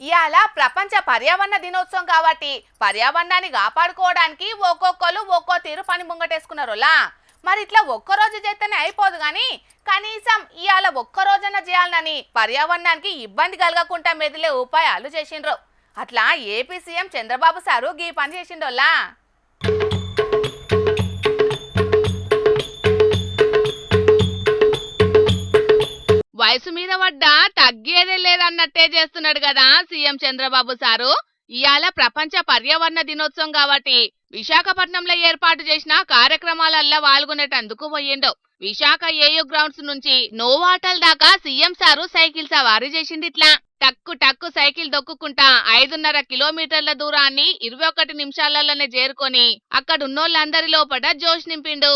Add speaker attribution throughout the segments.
Speaker 1: ఇవాళ ప్రపంచ పర్యావరణ దినోత్సవం కాబట్టి పర్యావరణాన్ని కాపాడుకోవడానికి ఒక్కొక్కరు ఒక్కో తీరు పని ముంగటేసుకున్నారులా. మరి ఇట్లా ఒక్కరోజు చేస్తేనే అయిపోదు కానీ కనీసం ఇవాళ ఒక్కరోజన్న చేయాలని పర్యావరణానికి ఇబ్బంది కలగకుండా మెదిలే ఉపాయాలు చేసిండ్రు. అట్లా ఏపీ సీఎం చంద్రబాబు సారు గీ పని చేసిండోలా. వయసు మీద పడ్డా తగ్గేదే లేదన్నట్టే చేస్తున్నాడు కదా సీఎం చంద్రబాబు సారు. ఇవాళ ప్రపంచ పర్యావరణ దినోత్సవం కాబట్టి విశాఖపట్నంలో ఏర్పాటు చేసిన కార్యక్రమాలల్లా పాల్గొనేటందుకు పోయిండు. విశాఖ ఏయూ గ్రౌండ్స్ నుంచి నోవాటల్ దాకా సీఎం సారు సైకిల్ సవారీ చేసింది. ఇట్లా టక్కు టక్కు సైకిల్ దొక్కుకుంటా 5.5 కిలోమీటర్ల దూరాన్ని 21 నిమిషాలలోనే చేరుకొని అక్కడున్నోళ్ళందరి లోపల జోష్ నింపిండు.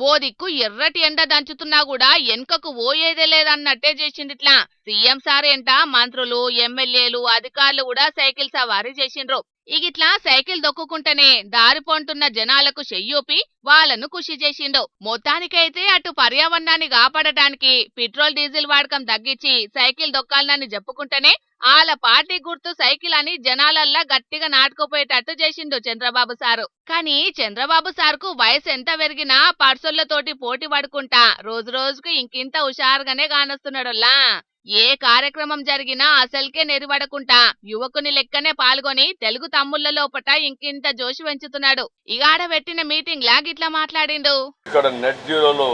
Speaker 1: ఓ దిక్కు ఎర్రటి ఎండ దంచుతున్నా కూడా వెనుకకు పోయేదే లేదన్నట్టే చేసింది. ఇట్లా సీఎం సార్ ఎంట మంత్రులు, ఎమ్మెల్యేలు, అధికారులు కూడా సైకిల్ సవారీ చేసిండ్రు. ఇగిట్లా సైకిల్ దొక్కుకుంటేనే దారి పొంటున్న జనాలకు చెయ్యూపి వాళ్ళను ఖుషి చేసిండు. మొత్తానికైతే అటు పర్యావరణాన్ని కాపాడటానికి పెట్రోల్ డీజిల్ వాడకం తగ్గించి సైకిల్ దొక్కాలని చెప్పుకుంటేనే ఆల పార్టీ గుర్తు సైకిల్ అని జనాలల్లా గట్టిగా నాటుకుపోయేటట్టు చేసిండు చంద్రబాబు సారు. కానీ చంద్రబాబు సార్కు వయసు ఎంత పెరిగినా పర్సోళ్లతోటి పోటీ పడుకుంటా రోజు రోజుకు ఇంకింత హుషారుగానే కానొస్తున్నాడులా. ఏ కార్యక్రమం జరిగినా అసలుకే నెరివడకుంటా యువకుని లెక్కనే పాల్గొని తెలుగు తమ్ముళ్ల లోపట ఇంకింత జోషి పెంచుతున్నాడు. ఇగాడ పెట్టిన మీటింగ్ లా గిట్లా మాట్లాడిండు.
Speaker 2: ఇక్కడ నెట్ జీరోలో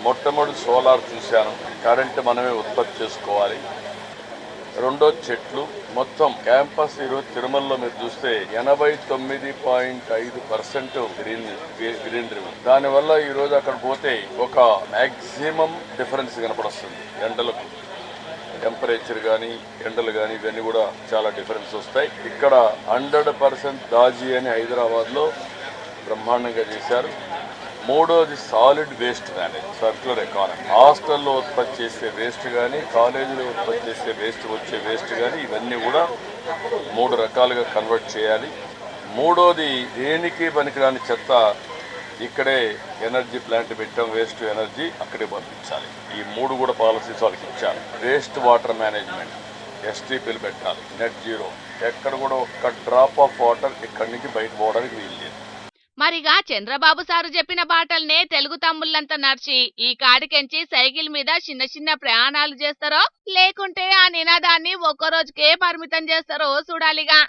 Speaker 2: మొట్టమొదటి సోలార్ చూశాను. కరెంట్ మనమే ఉత్పత్తి చేసుకోవాలి. రెండో చెట్లు. మొత్తం క్యాంపస్ ఈరోజు తిరుమలలో మీరు చూస్తే 89.5% గ్రీనరీ. దానివల్ల ఈ రోజు అక్కడ పోతే ఒక మాక్సిమం డిఫరెన్స్ కనపడొస్తుంది. ఎండలకు టెంపరేచర్ కానీ ఎండలు కానీ ఇవన్నీ కూడా చాలా డిఫరెన్స్ వస్తాయి. ఇక్కడ 100% దాజీ అని హైదరాబాద్ లో బ్రహ్మాండంగా చేశారు. మూడోది solid waste manage, circular economy. హాస్టల్లో ఉత్పత్తి చేసే వేస్ట్ కానీ కాలేజీలో ఉత్పత్తి చేసే వచ్చే వేస్ట్ కానీ ఇవన్నీ కూడా 3 రకాలుగా కన్వర్ట్ చేయాలి. మూడోది దేనికి పనికిరాని చెత్త ఇక్కడే ఎనర్జీ ప్లాంట్ పెట్టాం, వేస్ట్ ఎనర్జీ అక్కడే పంపించాలి. ఈ 3 కూడా పాలసీస్ వాళ్ళకి ఇచ్చారు. వేస్ట్ వాటర్ మేనేజ్మెంట్ ఎస్టీపీలు పెట్టాలి. Net zero. ఎక్కడ కూడా ఒక్క డ్రాప్ ఆఫ్ వాటర్ ఇక్కడి నుంచి బయట పోవడానికి వీల్లేదు.
Speaker 1: మరిగా చంద్రబాబు సారు చెప్పిన బాటల్నే తెలుగు తమ్ముళ్ళంతా నడిచి ఈ కాడికెంచి సైకిల్ మీద చిన్న చిన్న ప్రయాణాలు చేస్తారో లేకుంటే ఆ నినాదాన్ని ఒక్క రోజుకే పరిమితం చేస్తారో చూడాలిగా.